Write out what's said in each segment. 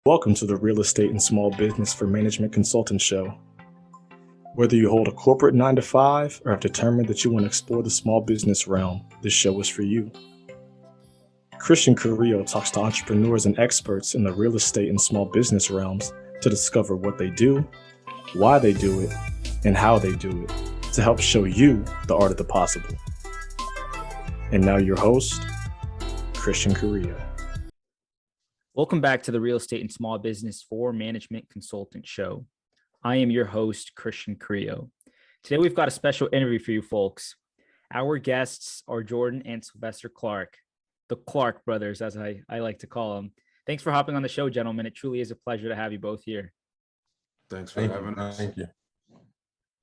Welcome to the Real Estate and Small Business for Management Consultant Show. Whether you hold a corporate 9 to 5 or have determined that you want to explore the small business realm, this show is for you. Christian Carrillo talks to entrepreneurs and experts in the real estate and small business realms to discover what they do, why they do it, and how they do it to help show you the art of the possible. And now your host, Christian Carrillo. Welcome back to the Real Estate and Small Business for Management Consultant Show. I am your host, Christian Carrillo. Today, we've got a special interview for you folks. Our guests are Jordan and Sylvester Clarke, the Clarke Brothers, as I like to call them. Thanks for hopping on the show, gentlemen. It truly is a pleasure to have you both here. Thanks for having us. Thank you.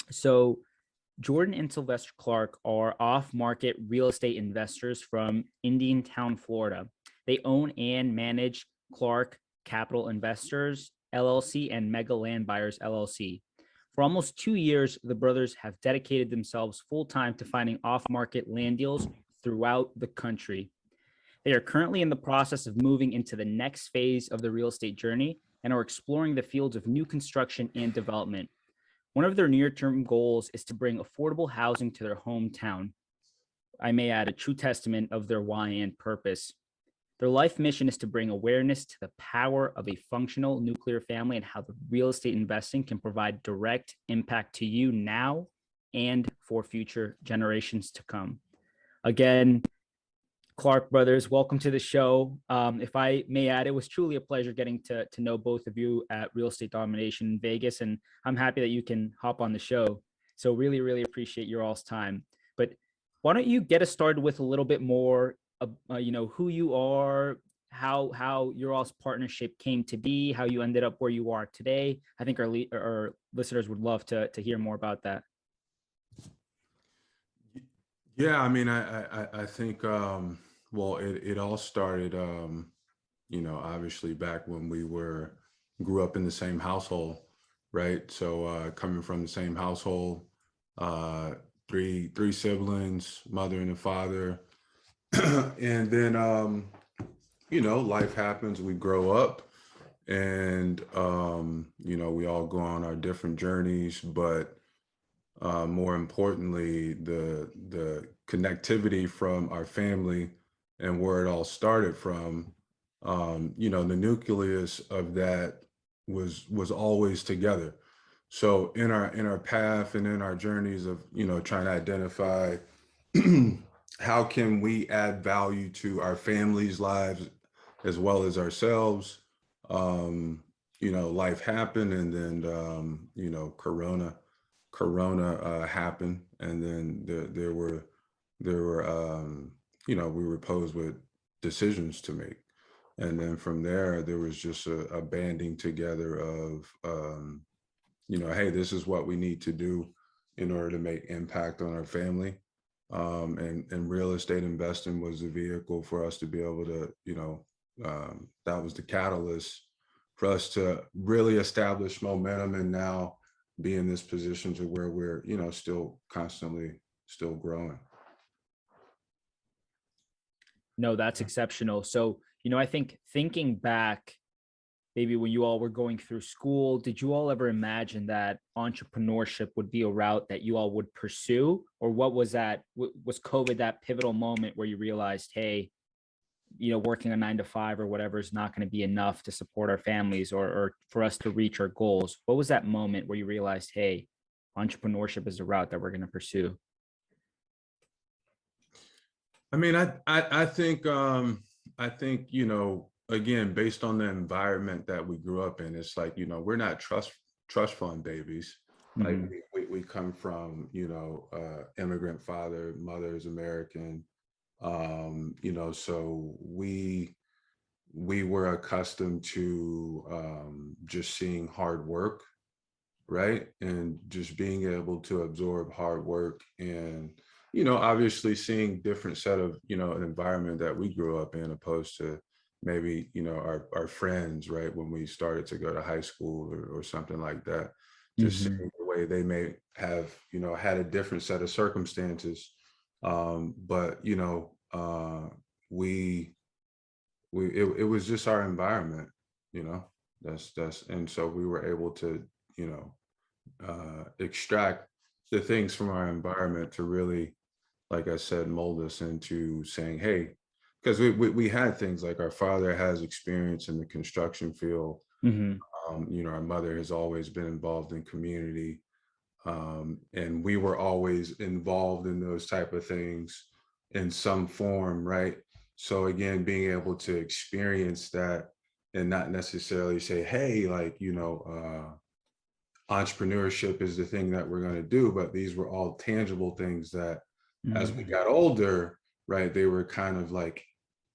So, Jordan and Sylvester Clarke are off-market real estate investors from Indiantown, Florida. They own and manage Clarke Capital Investors, LLC, and Mega Land Buyers, LLC. For almost 2 years, the brothers have dedicated themselves full-time to finding off-market land deals throughout the country. They are currently in the process of moving into the next phase of the real estate journey and are exploring the fields of new construction and development. One of their near-term goals is to bring affordable housing to their hometown. I may add, a true testament of their why and purpose. Their life mission is to bring awareness to the power of a functional nuclear family and how the real estate investing can provide direct impact to you now and for future generations to come. Again, Clarke Brothers, welcome to the show. If I may add, it was truly a pleasure getting to know both of you at Real Estate Domination in Vegas, and I'm happy that you can hop on the show. So really, really appreciate your all's time. But why don't you get us started with a little bit more who you are, how your all's partnership came to be, how you ended up where you are today. I think our listeners would love to hear more about that. Yeah, I mean, I think, it all started, obviously back when we grew up in the same household, right? So coming from the same household, three siblings, mother and a father. And then, life happens, we grow up and, we all go on our different journeys, but more importantly, the connectivity from our family and where it all started from, the nucleus of that was always together. So in our path and in our journeys of, trying to identify how can we add value to our families' lives as well as ourselves? Life happened, and then Corona happened, and then there were we were posed with decisions to make, and then from there was just a banding together of hey, this is what we need to do in order to make impact on our family. And real estate investing was the vehicle for us to be able to, that was the catalyst for us to really establish momentum and now be in this position to where we're, still constantly still growing. No, that's exceptional. So, I think thinking back, maybe when you all were going through school, did you all ever imagine that entrepreneurship would be a route that you all would pursue? Or what was that? Was COVID that pivotal moment where you realized, hey, working a 9 to 5 or whatever is not going to be enough to support our families or for us to reach our goals? What was that moment where you realized, hey, entrepreneurship is the route that we're going to pursue? I mean, I think, again, based on the environment that we grew up in, it's like, we're not trust fund babies. Like we come from, immigrant father, mother is American. So we were accustomed to just seeing hard work, right? And just being able to absorb hard work and, obviously seeing different set of, an environment that we grew up in opposed to maybe, our friends, right? When we started to go to high school or something like that, just seeing the way they may have, had a different set of circumstances. But, it was just our environment, And so we were able to, extract the things from our environment to really, like I said, mold us into saying, hey, because we had things like our father has experience in the construction field. Mm-hmm. Our mother has always been involved in community. And we were always involved in those type of things in some form, right? So again, being able to experience that and not necessarily say, hey, like, entrepreneurship is the thing that we're going to do, but these were all tangible things that as we got older, right, they were kind of like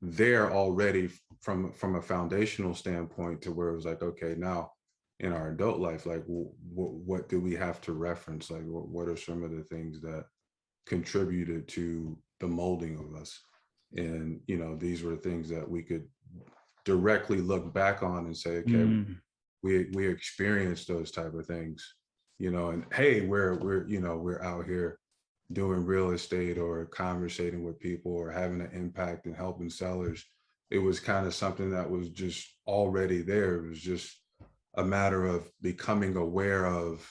there already from a foundational standpoint to where it was like, okay, now in our adult life, like what do we have to reference? Like what are some of the things that contributed to the molding of us? And these were things that we could directly look back on and say, okay, we experienced those type of things, and hey, we're out here doing real estate or conversating with people or having an impact and helping sellers. It was kind of something that was just already there. It was just a matter of becoming aware of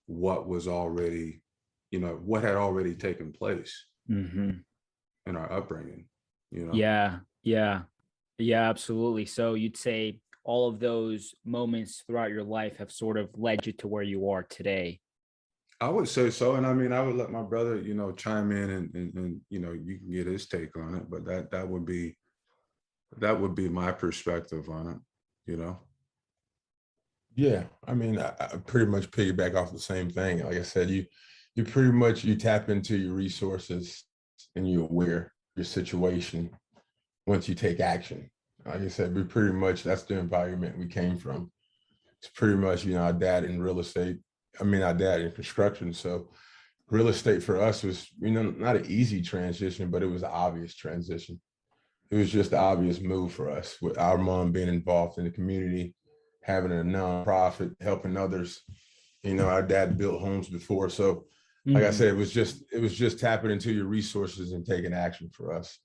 what was already, what had already taken place in our upbringing, Yeah, absolutely. So you'd say all of those moments throughout your life have sort of led you to where you are today. I would say so. And I mean, I would let my brother, chime in and you can get his take on it, but that would be my perspective on it. Yeah, I mean, I pretty much piggyback off the same thing. Like I said, you pretty much you tap into your resources and you're aware your situation once you take action. Like I said, we pretty much that's the environment we came from. It's pretty much, our dad in real estate. I mean, our dad in construction. So real estate for us was, not an easy transition, but it was an obvious transition. It was just the obvious move for us with our mom being involved in the community, having a nonprofit, helping others. Our dad built homes before. So like I said, it was just tapping into your resources and taking action for us.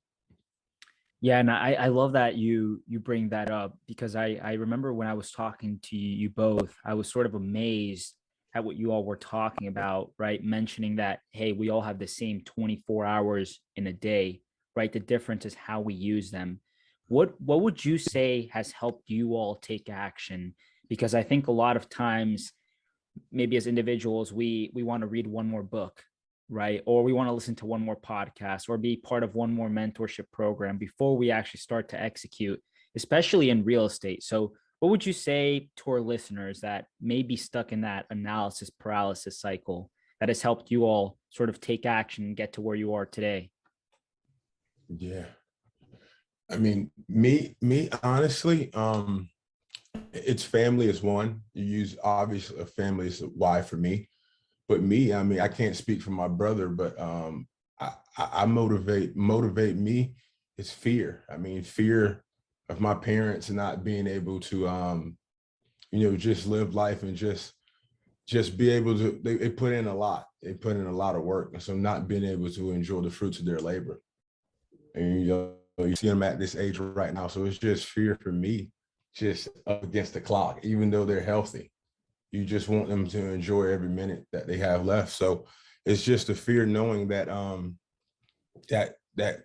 Yeah, and I love that you bring that up, because I remember when I was talking to you both, I was sort of amazed at what you all were talking about, right? Mentioning that, hey, we all have the same 24 hours in a day, right? The difference is how we use them. What would you say has helped you all take action? Because I think a lot of times, maybe as individuals, we want to read one more book, right? Or we want to listen to one more podcast or be part of one more mentorship program before we actually start to execute, especially in real estate. So what would you say to our listeners that may be stuck in that analysis paralysis cycle that has helped you all sort of take action and get to where you are today? Yeah. I mean, me honestly, it's family is one. You use obviously a family is why for me. But me, I mean, I can't speak for my brother, but I motivate me is fear. I mean, fear of my parents not being able to, just live life and just be able to, they put in a lot. They put in a lot of work. And so not being able to enjoy the fruits of their labor. And, you see them at this age right now. So it's just fear for me, just up against the clock, even though they're healthy. You just want them to enjoy every minute that they have left. So it's just a fear knowing that that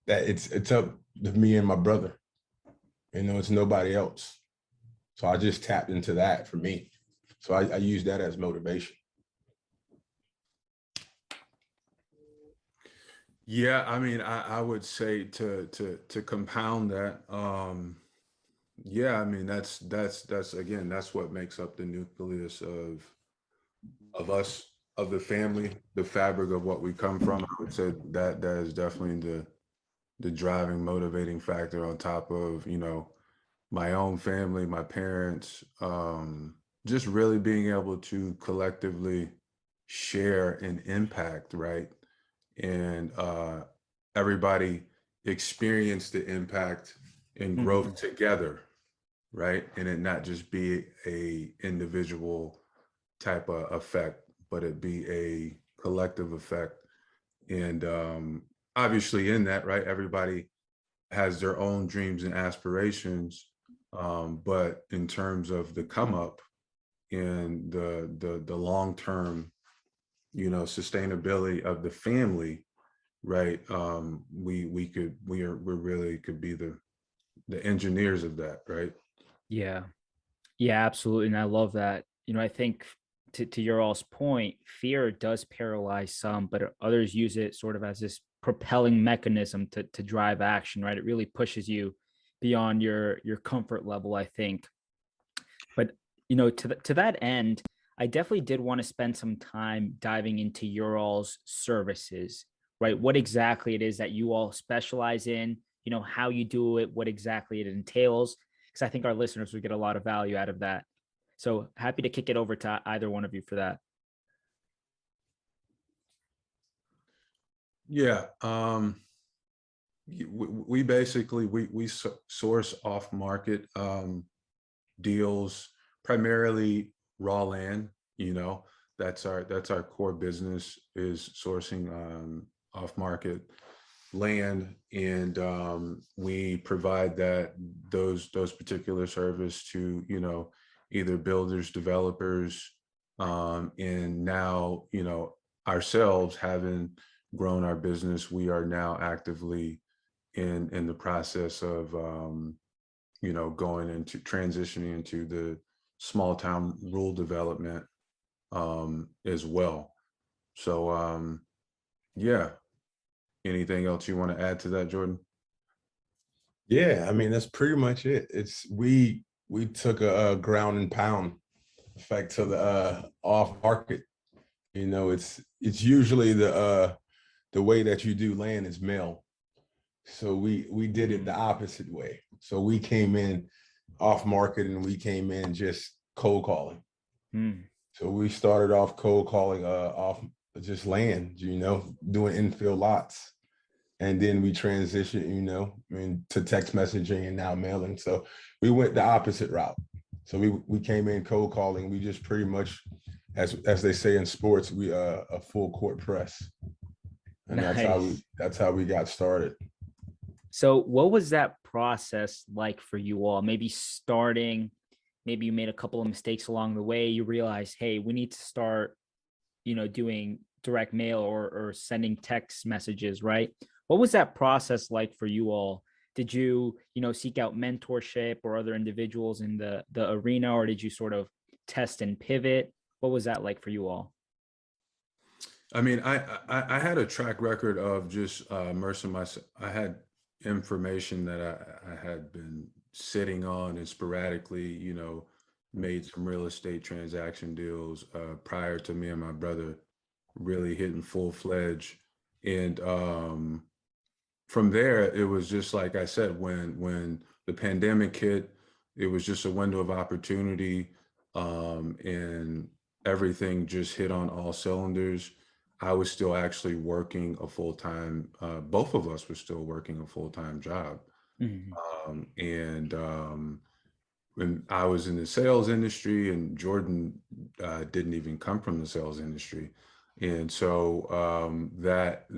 it's up to me and my brother. It's nobody else. So I just tapped into that for me. So I use that as motivation. Yeah, I mean, I would say to compound that, yeah, I mean, that's again, that's what makes up the nucleus of us, of the family, the fabric of what we come from. I would say that is definitely the driving, motivating factor on top of, my own family, my parents, just really being able to collectively share an impact, right? And everybody experience the impact and growth together, right? And it not just be a individual type of effect, but it be a collective effect. And obviously in that, right, everybody has their own dreams and aspirations, But in terms of the come up and the long term, sustainability of the family, right? We really could be the engineers of that, right? Yeah. Yeah, absolutely. And I love that. I think to your all's point, fear does paralyze some, but others use it sort of as this propelling mechanism to drive action, right? It really pushes you beyond your comfort level, I think. But to that end, I definitely did want to spend some time diving into your all's services, right? What exactly it is that you all specialize in, how you do it, what exactly it entails, because I think our listeners would get a lot of value out of that. So happy to kick it over to either one of you for that. Yeah. We basically we source off market deals, primarily raw land. That's our core business, is sourcing off market land, and we provide those particular service to either builders, developers, and now ourselves, having grown our business, we are now actively in the process of going into transitioning into the small town rural development as well. So yeah. Anything else you want to add to that, Jordan? Yeah, I mean, that's pretty much it. It's we took a ground and pound effect to the off market. It's usually the way that you do land is mail. So we did it the opposite way. So we came in off market, and we came in just cold calling. So we started off cold calling off just land, doing infill lots. And then we transitioned, to text messaging and now mailing. So we went the opposite route. So we came in cold calling. We just pretty much, as they say in sports, we a full court press. And Nice. that's how we got started. So what was that process like for you all? Maybe you made a couple of mistakes along the way. You realized, hey, we need to start, doing direct mail or sending text messages, right? What was that process like for you all? Did you, seek out mentorship or other individuals in the arena, or did you sort of test and pivot? What was that like for you all? I mean, I had a track record of just immersing myself. I had information that I had been sitting on, and sporadically, made some real estate transaction deals prior to me and my brother really hitting full fledged. And from there, it was just like I said, when the pandemic hit, it was just a window of opportunity, and everything just hit on all cylinders. I was still actually working a full-time, both of us were still working a full-time job. Mhm. When I was in the sales industry, and Jordan didn't even come from the sales industry. And so that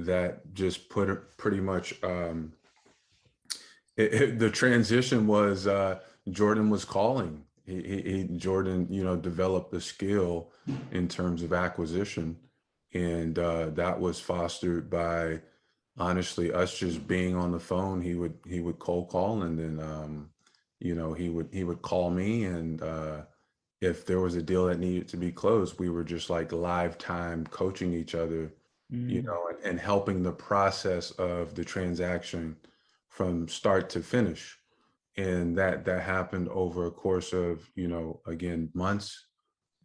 just pretty much, the transition was, Jordan was calling. Jordan, developed the skill in terms of acquisition. And that was fostered by, honestly, us just being on the phone. He would cold call, and then he would call me, and if there was a deal that needed to be closed, we were just like live time coaching each other, Mm. and helping the process of the transaction from start to finish. And that happened over a course of, again, months.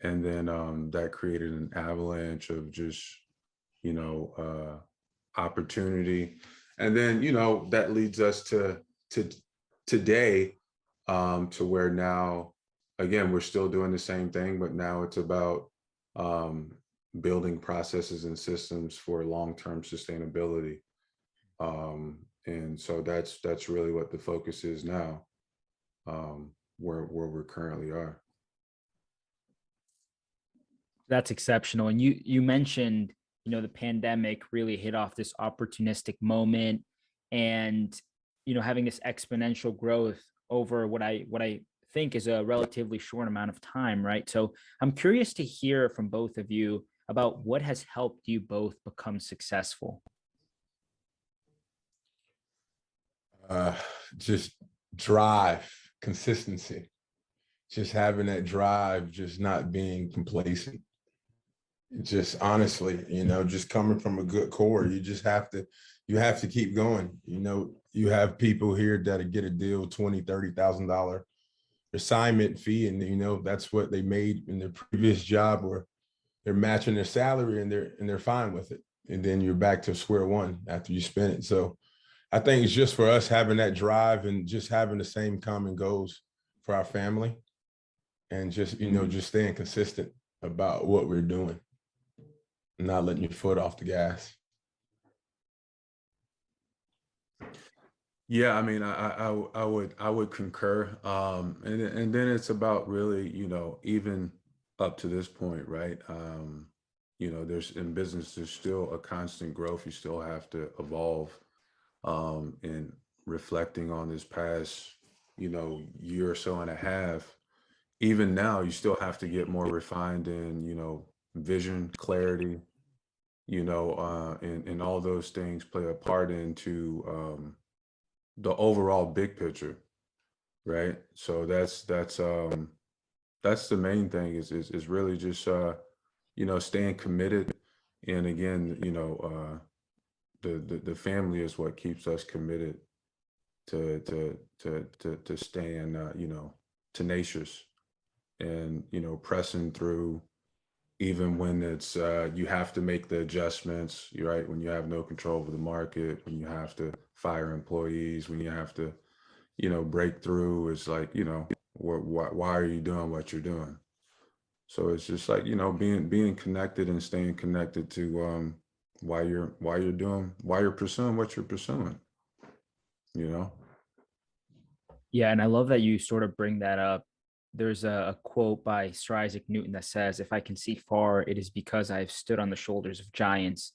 And then that created an avalanche of just, you know, opportunity. And then, that leads us to today, to where now, again, we're still doing the same thing, but now it's about building processes and systems for long-term sustainability. And so that's really what the focus is now, where we currently are. That's exceptional. And you mentioned, the pandemic really hit off this opportunistic moment, and, having this exponential growth over what I think is a relatively short amount of time, right? So I'm curious to hear from both of you about what has helped you both become successful. Just drive, consistency, just having that drive, just not being complacent. Just honestly, just coming from a good core, you have to keep going. You have people here that get a deal, $20,000-$30,000 assignment fee, and that's what they made in their previous job, or they're matching their salary and they're fine with it. And then you're back to square one after you spend it. So I think it's just for us having that drive and just having the same common goals for our family, and just, just staying consistent about what we're doing, not letting your foot off the gas. Yeah, I mean, I would concur. And then it's about really, even up to this point, right? There's in business, there's still a constant growth. You still have to evolve. And reflecting on this past, year or so and a half, even now, you still have to get more refined in, vision, clarity, and all those things play a part into the overall big picture, right? So that's the main thing is really just staying committed. And again, the family is what keeps us committed to staying tenacious and pressing through, even when it's you have to make the adjustments, right? When you have no control over the market, when you have to fire employees, when you have to break through. It's like, why are you doing what you're doing? So it's just like, being connected and staying connected to why you're pursuing what you're pursuing. Yeah, and I love that you sort of bring that up. There's a quote by Sir Isaac Newton that says, "If I can see far, it is because I have stood on the shoulders of giants,"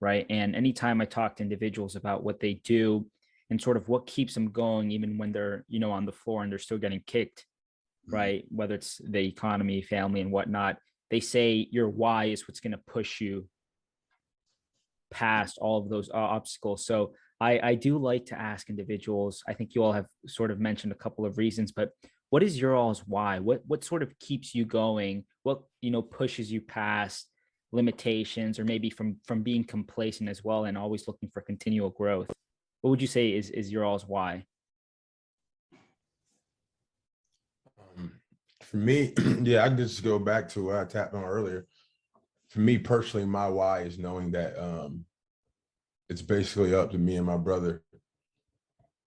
right? And anytime I talk to individuals about what they do and sort of what keeps them going, even when they're, on the floor and they're still getting kicked, right? Whether it's the economy, family, and whatnot, they say your why is what's going to push you past all of those obstacles. So I do like to ask individuals, I think you all have sort of mentioned a couple of reasons, but what is your all's why? What sort of keeps you going? What, pushes you past limitations, or maybe from being complacent as well and always looking for continual growth? What would you say is your all's why? For me, yeah, I just go back to what I tapped on earlier. For me personally, my why is knowing that it's basically up to me and my brother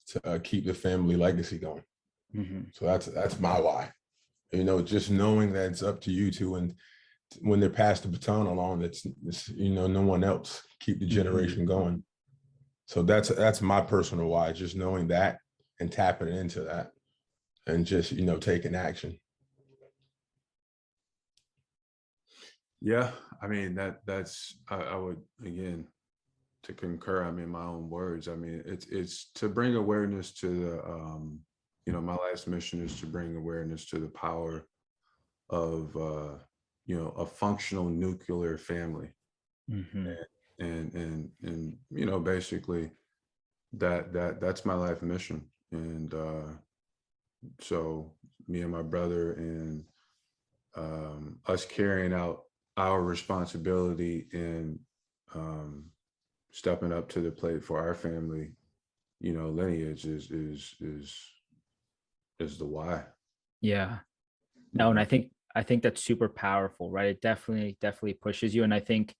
to keep the family legacy going. Mm-hmm. So that's my why. Just knowing that it's up to you two, and when they're passed the baton along, it's no one else keep the generation going. So that's my personal why, just knowing that and tapping into that and just, taking action. Yeah, I mean, that's I would, again, to concur, I mean, my own words. I mean, it's to bring awareness to the my life's mission is to bring awareness to the power of a functional nuclear family. Mm-hmm. And basically that's my life mission. And so me and my brother, and us carrying out our responsibility and stepping up to the plate for our family, lineage is the why. Yeah. No, and I think that's super powerful, right? It definitely pushes you. And I think,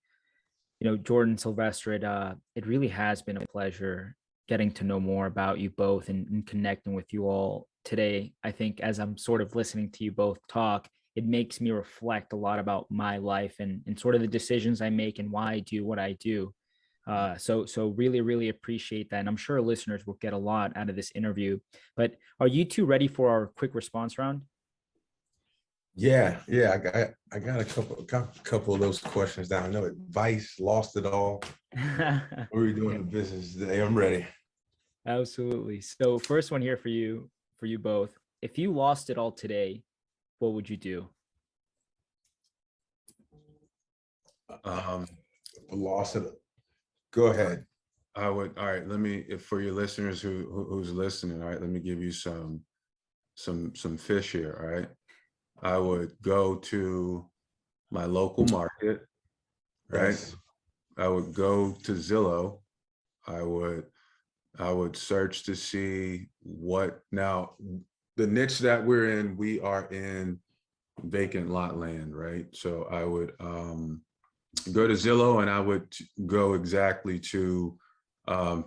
Jordan, Sylvester, it really has been a pleasure getting to know more about you both and connecting with you all today. I think as I'm sort of listening to you both talk, it makes me reflect a lot about my life and sort of the decisions I make and why I do what I do. So really appreciate that. And I'm sure listeners will get a lot out of this interview. But are you two ready for our quick response round? Yeah. I got a couple of those questions down. I know advice, lost it all. What are we doing in business today? I'm ready. Absolutely. So first one here for you. for you both. If you lost it all today, what would you do? Lost it. Go ahead. I would, all right, let me, if for your listeners who's listening, all right, let me give you some fish here, all right? I would go to my local market, right? Yes. I would go to Zillow. I would search to see what, now the niche that we're in, we are in vacant lot land, right? So I would go to Zillow, and I would go exactly to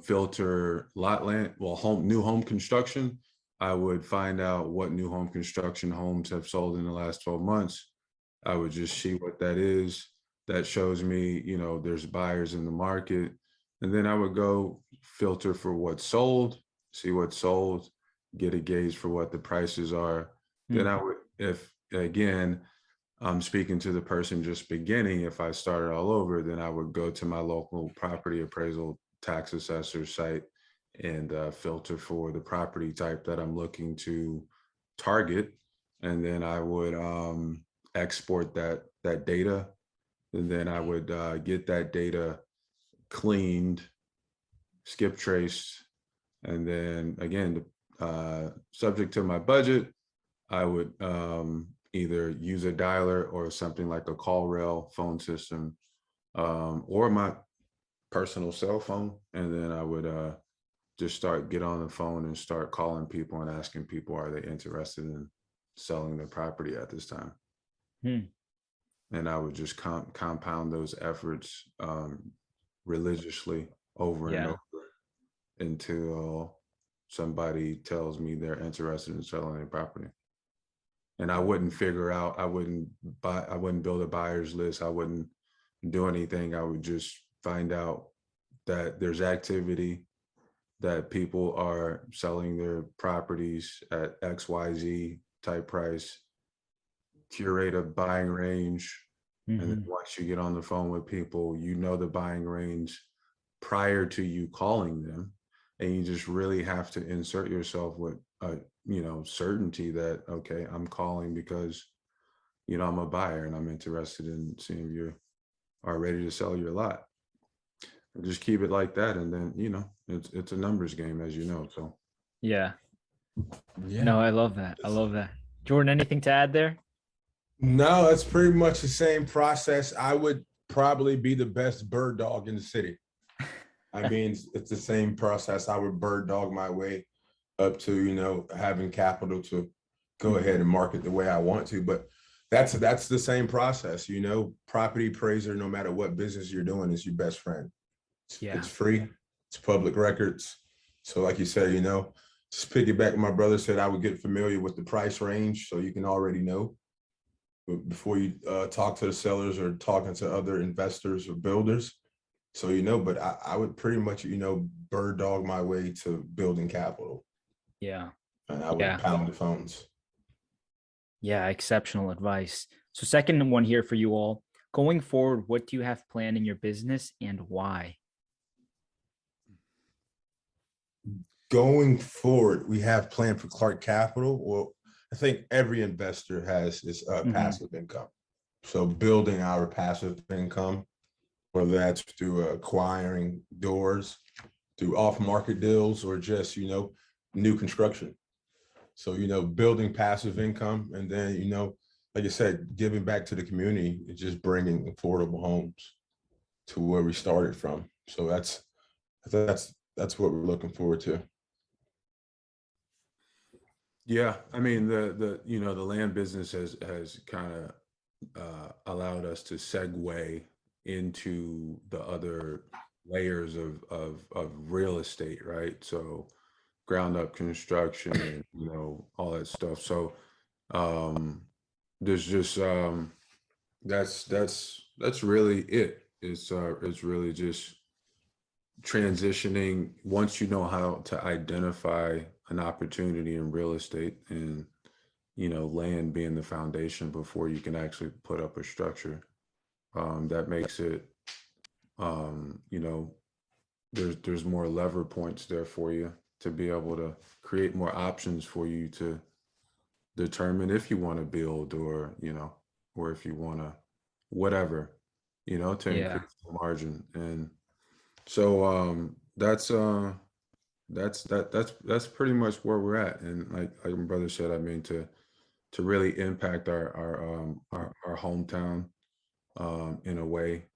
filter lot land, well, new home construction. I would find out what new home construction homes have sold in the last 12 months. I would just see what that is. That shows me, there's buyers in the market. And then I would go filter for what's sold, see what's sold, get a gauge for what the prices are. Then I would, if again, I'm speaking to the person just beginning, if I started all over, then I would go to my local property appraisal tax assessor site and filter for the property type that I'm looking to target. And then I would export that data. And then I would get that data cleaned, skip traced. And then again, subject to my budget, I would either use a dialer or something like a call rail phone system, or my personal cell phone. And then I would just get on the phone and start calling people and asking people, are they interested in selling their property at this time? And I would just compound those efforts religiously over and over until somebody tells me they're interested in selling their property. And I wouldn't I wouldn't build a buyer's list. I wouldn't do anything. I would just find out that there's activity, that people are selling their properties at XYZ type price, curate a buying range. And then once you get on the phone with people, the buying range prior to you calling them. And you just really have to insert yourself with certainty that, okay, I'm calling because, I'm a buyer and I'm interested in seeing if you are ready to sell your lot. And just keep it like that. And then, it's a numbers game, as you know, so. Yeah. No, I love that. I love that. Jordan, anything to add there? No, it's pretty much the same process. I would probably be the best bird dog in the city. I mean, it's the same process. I would bird dog my way up to, having capital to go ahead and market the way I want to. But that's the same process, property appraiser, no matter what business you're doing, is your best friend. It's free. It's public records. So like you said, just piggyback. My brother said I would get familiar with the price range so you can already know before you talk to the sellers or talking to other investors or builders. So, but I would pretty much, bird dog my way to building capital. Yeah. And I would pound the phones. Yeah, exceptional advice. So second one here for you all. Going forward, what do you have planned in your business and why? Going forward, we have planned for Clarke Capital. Well, I think every investor has this passive income. So building our passive income, whether that's through acquiring doors, through off-market deals, or just, new construction. So, building passive income, and then, like I said, giving back to the community and just bringing affordable homes to where we started from. So that's what we're looking forward to. Yeah, I mean, the land business has kind of allowed us to segue into the other layers of real estate, right? So ground up construction and all that stuff. So there's just that's really it. It's really just transitioning once you know how to identify an opportunity in real estate, and land being the foundation before you can actually put up a structure. That makes it there's more lever points there for you to be able to create more options for you to determine if you want to build, or, or if you want to, whatever, to Yeah. increase the margin. And so that's pretty much where we're at. And like my brother said, I mean, to really impact our hometown in a way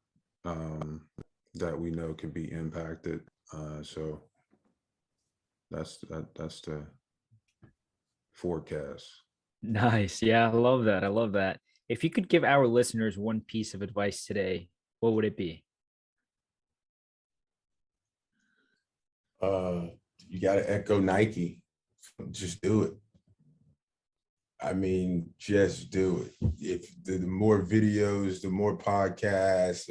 that we know can be impacted. So that's the forecast. Nice. Yeah, I love that. I love that. If you could give our listeners one piece of advice today, what would it be? You got to echo Nike. Just do it. I mean, just do it. If the more videos, the more podcasts,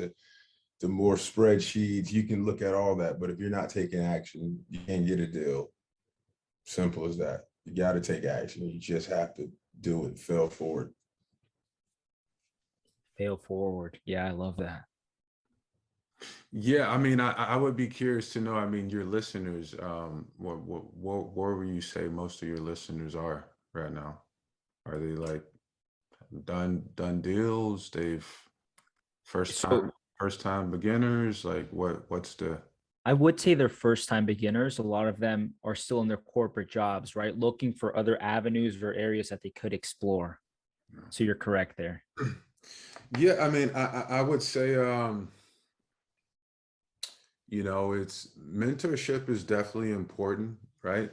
the more spreadsheets, you can look at all that. But if you're not taking action, you can't get a deal. Simple as that. You got to take action. You just have to do it. Fail forward. Fail forward. Yeah, I love that. Yeah, I mean, I would be curious to know, I mean, your listeners, where would you say most of your listeners are right now? Are they like done deals? They've first time beginners? Like what's the... I would say they're first time beginners. A lot of them are still in their corporate jobs, right? Looking for other avenues or areas that they could explore. So you're correct there. Yeah, I mean, I would say, it's mentorship is definitely important, right?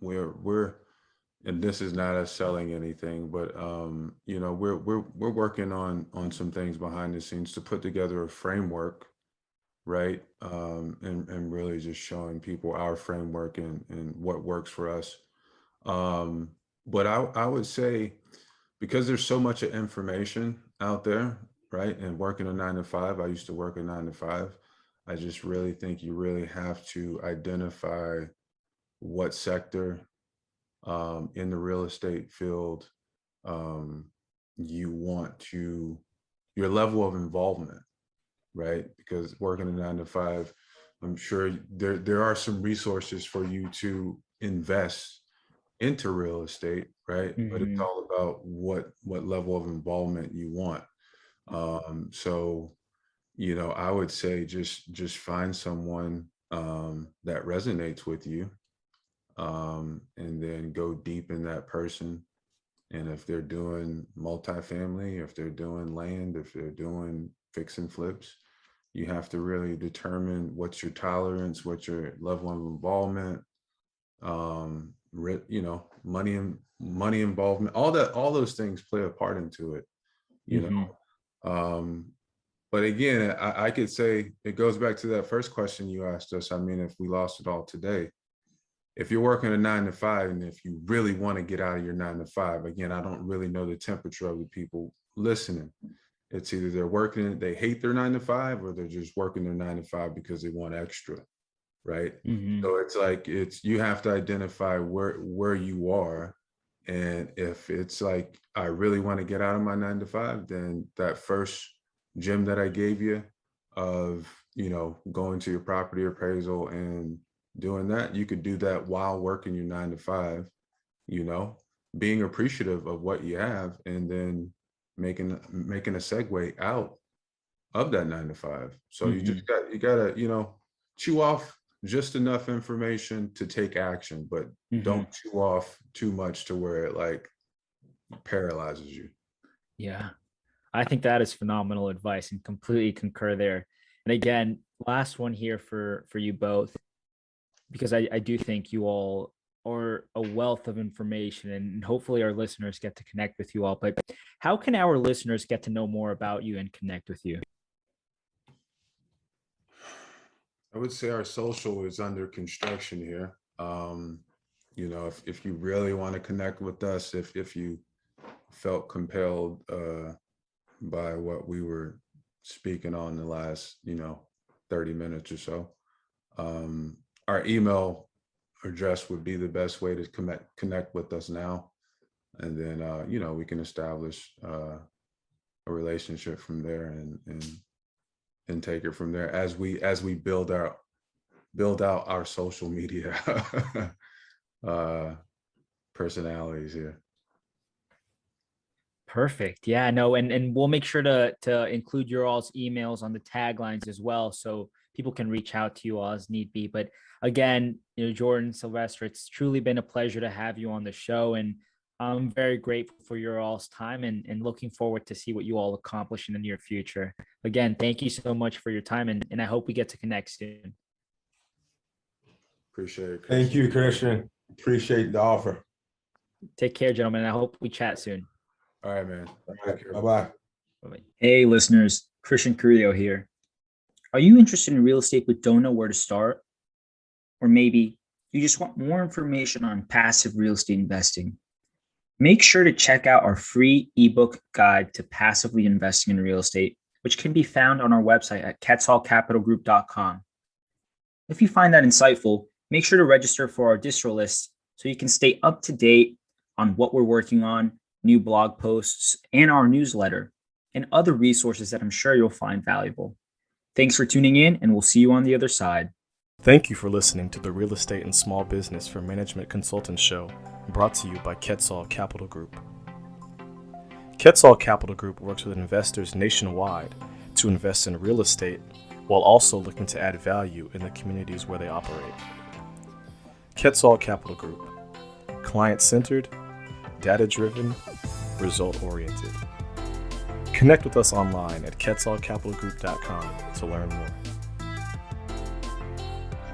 We're and this is not us selling anything, but we're working on some things behind the scenes to put together a framework, right? And really just showing people our framework and what works for us. But I would say, because there's so much information out there, right? And working a 9 to 5, I used to work a 9 to 5. I just really think you really have to identify what sector in the real estate field you want to, your level of involvement, right? Because working a 9 to 5, I'm sure there are some resources for you to invest into real estate, right? But it's all about what level of involvement you want. So, I would say just find someone that resonates with you, and then go deep in that person. And if they're doing multifamily, if they're doing land, if they're doing fix and flips, you have to really determine what's your tolerance, what's your level of involvement, money involvement, all those things play a part into it, but again, I could say it goes back to that first question you asked us. I mean, if we lost it all today, if you're working a 9 to 5, and if you really want to get out of your 9 to 5, again, I don't really know the temperature of the people listening. It's either they're working, they hate their 9 to 5, or they're just working their 9 to 5 because they want extra. Right. So it's like, you have to identify where you are. And if it's like, I really want to get out of my 9 to 5, then that first gem that I gave you of, going to your property appraisal and doing that, you could do that while working your 9 to 5, being appreciative of what you have, and then making a segue out of that 9 to 5. So you gotta, chew off just enough information to take action, but don't chew off too much to where it like paralyzes you. Yeah, I think that is phenomenal advice and completely concur there. And again, last one here for you both, because I do think you all are a wealth of information, and hopefully our listeners get to connect with you all. But how can our listeners get to know more about you and connect with you? I would say our social is under construction here. If you really want to connect with us, if you felt compelled by what we were speaking on the last, 30 minutes or so, our email address would be the best way to connect with us now. And then, we can establish a relationship from there, and take it from there as we build our build out our social media personalities here. Perfect. Yeah, no, and we'll make sure to include your all's emails on the taglines as well, so people can reach out to you all as need be. But again, Jordan, Sylvester, it's truly been a pleasure to have you on the show, and I'm very grateful for your all's time and looking forward to see what you all accomplish in the near future. Again, thank you so much for your time, and I hope we get to connect soon. Appreciate it. Thank you, Christian. Appreciate the offer. Take care, gentlemen. I hope we chat soon. All right, man. All right, bye-bye. Bye-bye. Hey, listeners, Christian Carrillo here. Are you interested in real estate but don't know where to start? Or maybe you just want more information on passive real estate investing? Make sure to check out our free ebook guide to passively investing in real estate, which can be found on our website at quetzalcapitalgroup.com. If you find that insightful, make sure to register for our distro list so you can stay up to date on what we're working on, new blog posts, and our newsletter, and other resources that I'm sure you'll find valuable. Thanks for tuning in, and we'll see you on the other side. Thank you for listening to the Real Estate and Small Business for Management Consultants Show, brought to you by Clarke Capital Group. Clarke Capital Group works with investors nationwide to invest in real estate while also looking to add value in the communities where they operate. Clarke Capital Group, client-centered, data-driven, result-oriented. Connect with us online at quetzalcapitalgroup.com to learn more.